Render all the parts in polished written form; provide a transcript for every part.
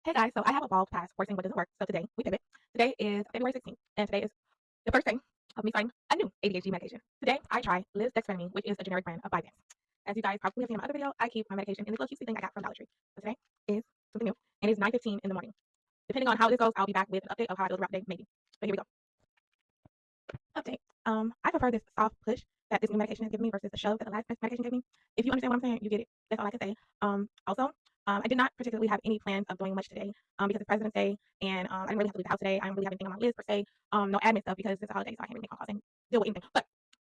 Hey guys, so I have evolved past working what doesn't work. So today we pivot. Today is February 16th, and today is the first day of me starting a new ADHD medication. Today I try Liz Dextrani, which is a generic brand of Vyvanse. As you guys probably have seen in my other video, I keep my medication in this little cutesy thing I got from Dollar Tree. So today is something new, and it's 9:15 in the morning. Depending on how this goes, I'll be back with an update of how I feel throughout the day, maybe. But here we go. Update. I prefer this soft push that this new medication has given me versus the shove that the last medication gave me. If you understand what I'm saying, you get it. That's all I can say. I did not particularly have any plans of doing much today because it's President's Day and I didn't really have to leave the house today. I didn't really have anything on my list per se. No admin stuff because it's a holiday, so I can't really make phone calls and deal with anything. But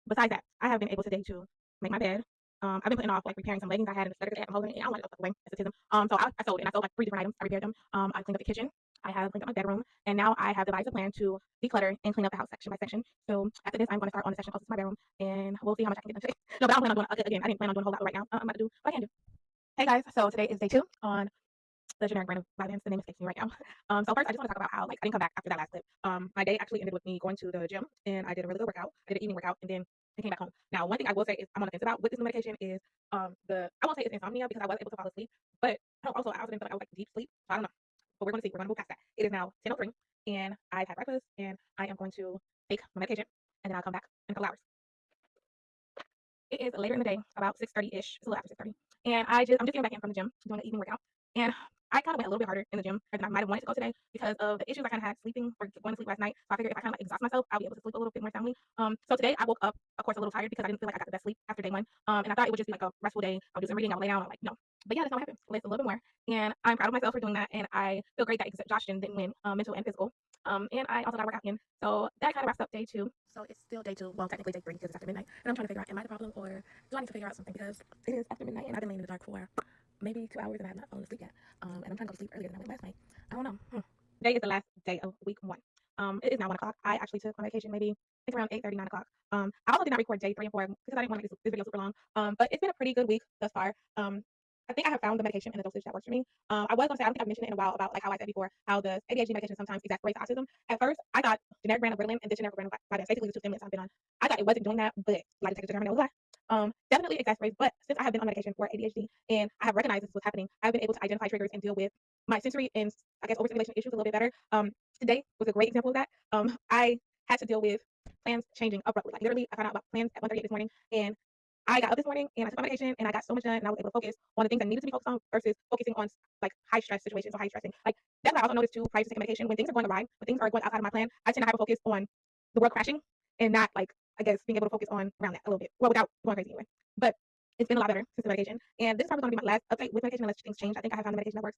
besides that, I have been able today to make my bed. I've been putting off like repairing some leggings I had in the sweater today. I'm holding it. I don't want to go away. Asceticism. So I sold it and I sold like three different items. I repaired them. I cleaned up the kitchen. I have cleaned up my bedroom, and now I have devised a plan to declutter and clean up the house section by section. So after this, I'm going to start on the section closest to my bedroom, and we'll see how much I can get done today. No, but I don't plan on doing again. I didn't plan on doing a whole lot right now. I'm about to do what I can do. Hey guys, so today is day 2 on the generic brand of Vyvanse. The name escapes me right now. So first, I just want to talk about how like I didn't come back after that last clip. My day actually ended with me going to the gym, and I did a really good workout. I did an evening workout, and then I came back home. Now, one thing I will say is I'm on the fence about with this new medication is the I won't say it's insomnia because I was able to fall asleep, but I also didn't feel like I was like deep sleep. So I don't know, but we're going to see. We're going to move past that. It is now 10:03, and I've had breakfast, and I am going to take my medication, and then I'll come back in a couple hours. It is later in the day, about 6:30 ish. It's a little after 6:30, and I'm just getting back in from the gym, doing an evening workout, and I kind of went a little bit harder in the gym than I might have wanted to go today because of the issues I kind of had sleeping or going to sleep last night. So I figured if I kind of like exhaust myself, I'll be able to sleep a little bit more soundly. So today I woke up, of course, a little tired because I didn't feel like I got the best sleep after day one. And I thought it would just be like a restful day. I'll do some reading, I'll lay down, I'm like, no. But yeah, that's not what happened. It's a little bit more, and I'm proud of myself for doing that. And I feel great that exhaustion didn't win, mental and physical. And I also got a workout in. So that kind of wraps up day 2. So it's still day 2. Well, technically day 3 because it's after midnight. And I'm trying to figure out, am I the problem or do I need to figure out something because it is after midnight and I've been laying in the dark for maybe 2 hours and I have not fallen asleep yet. And I'm trying to go to sleep earlier than I went last night. I don't know. Today is the last day of week 1. It is now 1 o'clock. I actually took my vacation maybe it's around 8:30, 9 o'clock. I also did not record day 3 and 4 because I didn't want to make this video super long. But it's been a pretty good week thus far. I think I have found the medication and the dosage that works for me. I was gonna say I don't think I've mentioned it in a while about like how I said before how the ADHD medication sometimes exacerbates autism. At first, I thought generic brand of Ritalin and this generic brand of Vyvanse, basically the two stimulants I've been on. I thought it wasn't doing that, but lie detector determined it was a lie. Definitely exacerbates. But since I have been on medication for ADHD and I have recognized this was happening, I've been able to identify triggers and deal with my sensory and I guess overstimulation issues a little bit better. Today was a great example of that. I had to deal with plans changing abruptly. Like literally, I found out about plans at 1:38 this morning, and I got up this morning and I took my medication and I got so much done and I was able to focus on the things that needed to be focused on versus focusing on like high stress situations or high stressing. Like that's what I also noticed too prior to taking medication. When things are going awry, when things are going outside of my plan, I tend to hyper focus on the world crashing and not like I guess being able to focus on around that a little bit. Well, without going crazy anyway. But it's been a lot better since the medication. And this is probably going to be my last update with medication unless things change. I think I have found the medication that works.